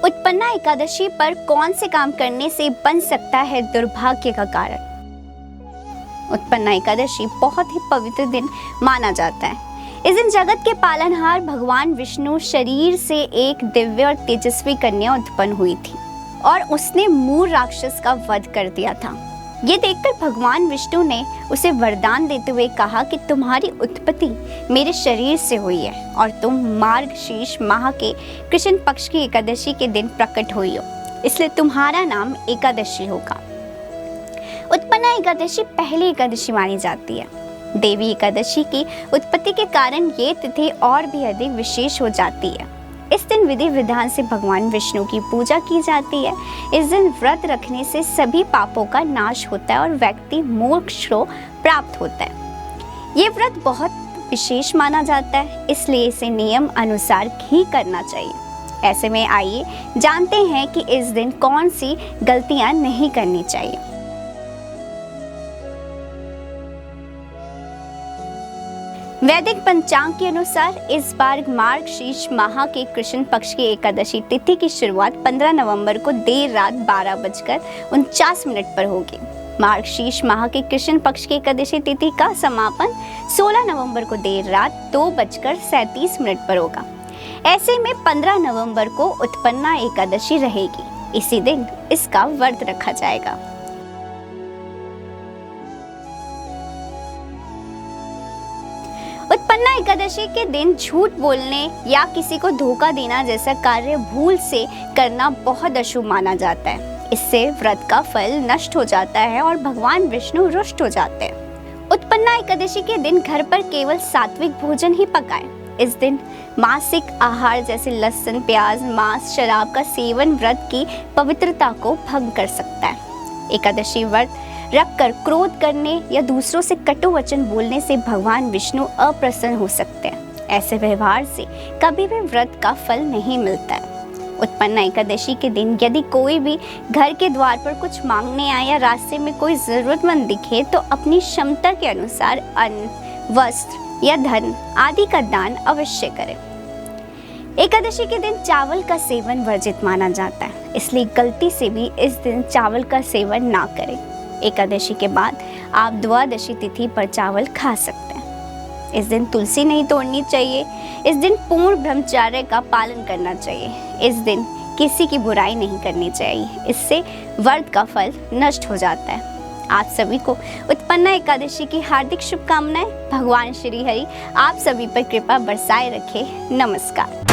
उत्पन्ना एकादशी पर कौन से काम करने से बन सकता है दुर्भाग्य का कारण? उत्पन्ना एकादशी बहुत ही पवित्र दिन माना जाता है। इस दिन जगत के पालनहार भगवान विष्णु शरीर से एक दिव्य और तेजस्वी कन्या उत्पन्न हुई थी और उसने मूर राक्षस का वध कर दिया था। ये देखकर भगवान विष्णु ने उसे वरदान देते हुए कहा कि तुम्हारी उत्पत्ति मेरे शरीर से हुई है और तुम मार्गशीर्ष माह के कृष्ण पक्ष की एकादशी के दिन प्रकट हुई हो, इसलिए तुम्हारा नाम एकादशी होगा। उत्पन्ना एकादशी पहली एकादशी मानी जाती है। देवी एकादशी की उत्पत्ति के कारण ये तिथि और भी अधिक विशेष हो जाती है। इस दिन विधि विधान से भगवान विष्णु की पूजा की जाती है। इस दिन व्रत रखने से सभी पापों का नाश होता है और व्यक्ति मोक्ष को प्राप्त होता है। ये व्रत बहुत विशेष माना जाता है, इसलिए इसे नियम अनुसार ही करना चाहिए। ऐसे में आइए जानते हैं कि इस दिन कौन सी गलतियां नहीं करनी चाहिए। वैदिक पंचांग के अनुसार इस बार मार्गशीर्ष माह के कृष्ण पक्ष की एकादशी तिथि की शुरुआत 15 नवंबर को देर रात 12:49 पर होगी। मार्गशीर्ष माह के कृष्ण पक्ष की एकादशी तिथि का समापन 16 नवंबर को देर रात 2:37 पर होगा। ऐसे में 15 नवंबर को उत्पन्ना एकादशी रहेगी। इसी दिन इसका व्रत रखा जाएगा। उत्पन्ना एकादशी के दिन झूठ बोलने या किसी को धोखा देना जैसा कार्य भूल से करना बहुत अशुभ माना जाता है। इससे व्रत का फल नष्ट हो जाता है और भगवान विष्णु रुष्ट हो जाते हैं। उत्पन्ना एकादशी के दिन घर पर केवल सात्विक भोजन ही पकाएं। इस दिन मांसिक आहार जैसे लहसुन, प्याज, मांस, शराब का सेवन व्रत की पवित्रता को भंग कर सकता है। एकादशी व्रत रखकर क्रोध करने या दूसरों से कटु वचन बोलने से भगवान विष्णु अप्रसन्न हो सकते हैं। ऐसे व्यवहार से कभी भी व्रत का फल नहीं मिलता है। उत्पन्ना एकादशी के दिन यदि कोई भी घर के द्वार पर कुछ मांगने आए या रास्ते में कोई जरूरतमंद दिखे तो अपनी क्षमता के अनुसार अन्न, वस्त्र या धन आदि का दान अवश्य करें। एकादशी के दिन चावल का सेवन वर्जित माना जाता है, इसलिए गलती से भी इस दिन चावल का सेवन ना करें। एकादशी के बाद आप द्वादशी तिथि पर चावल खा सकते हैं। इस दिन तुलसी नहीं तोड़नी चाहिए। इस दिन पूर्ण ब्रह्मचर्य का पालन करना चाहिए। इस दिन किसी की बुराई नहीं करनी चाहिए, इससे व्रत का फल नष्ट हो जाता है। आप सभी को उत्पन्ना एकादशी की हार्दिक शुभकामनाएं। भगवान श्री हरि आप सभी पर कृपा बरसाए रखे। नमस्कार।